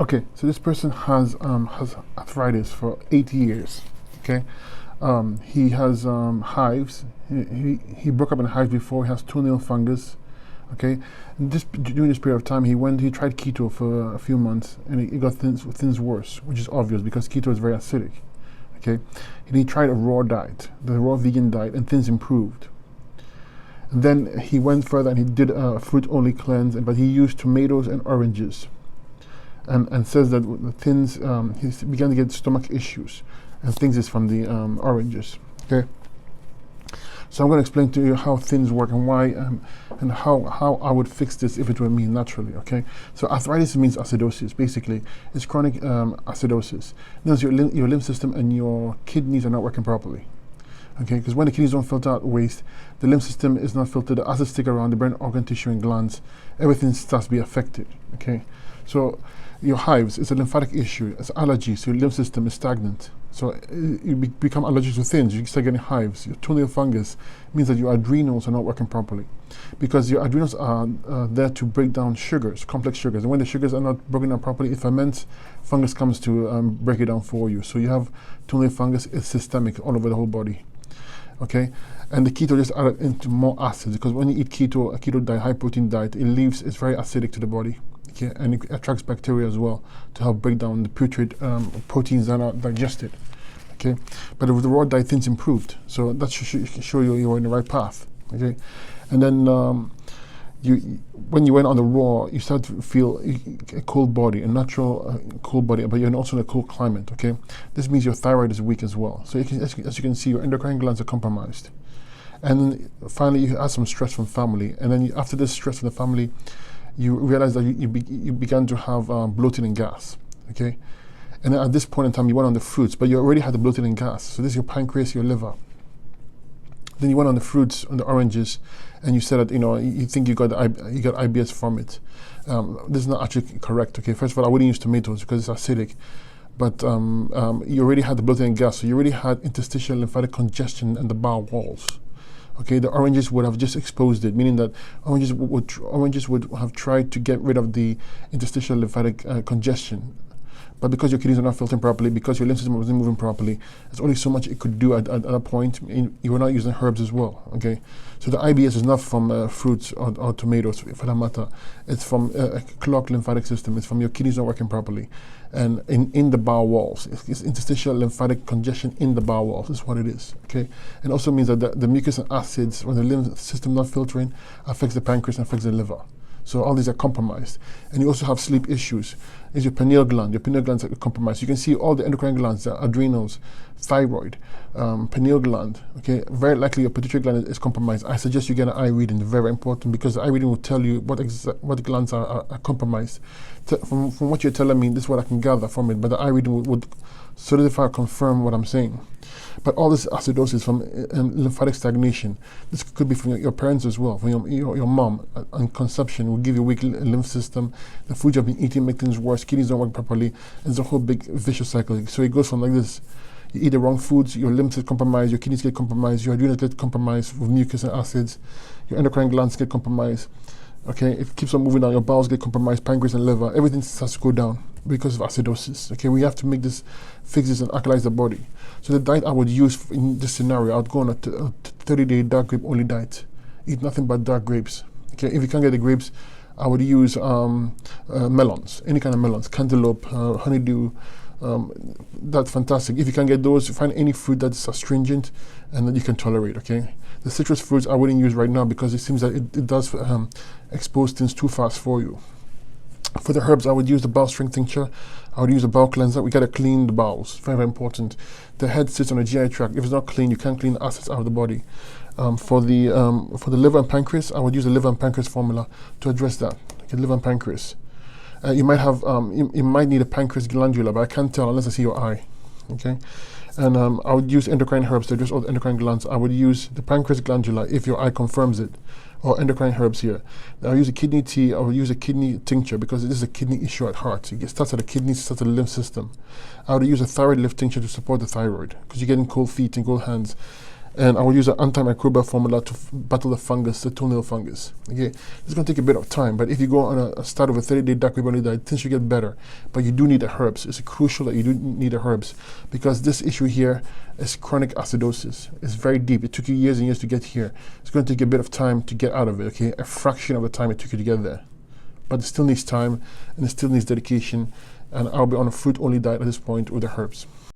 Okay, so this person has arthritis for 8 years. Okay, he has hives. He broke up in hives before. He has toenail fungus. Okay, and during this period of time, he tried keto for a few months, and it got things worse, which is obvious because keto is very acidic. Okay, and he tried a raw diet, the raw vegan diet, and things improved. And then he went further and he did a fruit only cleanse, but he used tomatoes and oranges. And says that the things he began to get stomach issues, and things is from the oranges. Okay, so I'm going to explain to you how things work and why and how I would fix this if it were me naturally. Okay, so arthritis means acidosis. Basically, it's chronic acidosis. Means your lymph system and your kidneys are not working properly. Okay, because when the kidneys don't filter out waste, the lymph system is not filtered, the acids stick around the brain, organ tissue, and glands. Everything starts to be affected. Okay, so your hives, it's a lymphatic issue, it's allergies, so your lymph system is stagnant. So you become allergic to things, you start getting hives. Your toenail fungus means that your adrenals are not working properly, because your adrenals are there to break down sugars, complex sugars. And when the sugars are not broken down properly, it ferments, fungus comes to break it down for you. So you have toenail fungus, it's systemic all over the whole body. Okay, and the keto just added into more acids, because when you eat keto, a keto diet, high protein diet, it's very acidic to the body. Okay, and it attracts bacteria as well to help break down the putrid proteins that are digested. Okay, but with the raw diet, things improved. So that should show you you're in the right path. Okay, and then when you went on the raw, you start to feel a cold body, a natural cold body, but you're also in a cold climate. Okay, this means your thyroid is weak as well. So as you can see, your endocrine glands are compromised. And then finally, you had some stress from family, and then after this stress from the family, you realize that you began to have bloating and gas. Okay, and then at this point in time, you went on the fruits, but you already had the bloating and gas. So this is your pancreas, your liver. Then you went on the fruits, on the oranges, and you said that you think you got IBS from it. This is not actually correct. Okay, first of all, I wouldn't use tomatoes because it's acidic, but you already had the bloating and gas, so you already had interstitial lymphatic congestion in the bowel walls. Okay, the oranges would have just exposed it, meaning that oranges would have tried to get rid of the interstitial lymphatic congestion. But because your kidneys are not filtering properly, because your lymph system wasn't moving properly, there's only so much it could do at a point. You were not using herbs as well. Okay, so the IBS is not from fruits or tomatoes, for that matter. It's from a clogged lymphatic system. It's from your kidneys not working properly, and in the bowel walls. It's interstitial lymphatic congestion in the bowel walls is what it is. Okay, and also means that the mucus and acids, when the lymph system not filtering, affects the pancreas and affects the liver. So all these are compromised. And you also have sleep issues. Is your pineal gland. Your pineal glands are compromised. You can see all the endocrine glands, the adrenals, thyroid, pineal gland. Okay, very likely your pituitary gland is compromised. I suggest you get an eye reading, very important, because the eye reading will tell you what glands are compromised. From what you're telling me, this is what I can gather from it, but the eye reading would solidify or confirm what I'm saying. But all this acidosis from lymphatic stagnation, this could be from your parents as well, from your mom. And conception will give you a weak lymph system. The food you've been eating make things worse. Kidneys don't work properly. It's a whole big vicious cycle. So it goes from like this: you eat the wrong foods, your lymph is compromised, your kidneys get compromised, your adrenals get compromised with mucus and acids, your endocrine glands get compromised. Okay, it keeps on moving down. Your bowels get compromised, pancreas and liver. Everything starts to go down because of acidosis. Okay, we have to fix this and alkalize the body. So the diet I would use in this scenario, I would go on a 30-day dark grape only diet. Eat nothing but dark grapes. Okay, if you can't get the grapes, I would use melons, any kind of melons, cantaloupe, honeydew. That's fantastic. If you can't get those, find any fruit that's astringent and that you can tolerate. Okay, the citrus fruits I wouldn't use right now because it seems that it does expose things too fast for you. For the herbs, I would use the bowel strength tincture. I would use a bowel cleanser. We gotta clean the bowels. Very, very important. The head sits on the GI tract. If it's not clean, you can't clean the acids out of the body. For the liver and pancreas, I would use the liver and pancreas formula to address that. Okay, liver and pancreas. You might have you might need a pancreas glandula, but I can't tell unless I see your eye. Okay, and I would use endocrine herbs to address all the endocrine glands. I would use the pancreas glandula if your eye confirms it, or endocrine herbs here. I'll use a kidney tea. I will use a kidney tincture because this is a kidney issue at heart. It starts at the kidneys, starts at the lymph system. I would use a thyroid lift tincture to support the thyroid because you're getting cold feet and cold hands. and I will use an antimicrobial formula to battle the fungus, the toenail fungus. Okay, it's going to take a bit of time, but if you go on a start of a 30-day dark web only diet, things should get better. But you do need the herbs. It's crucial that you do need the herbs, because this issue here is chronic acidosis. It's very deep. It took you years and years to get here. It's going to take a bit of time to get out of it. Okay, a fraction of the time it took you to get there, but it still needs time and it still needs dedication. And I'll be on a fruit only diet at this point with the herbs.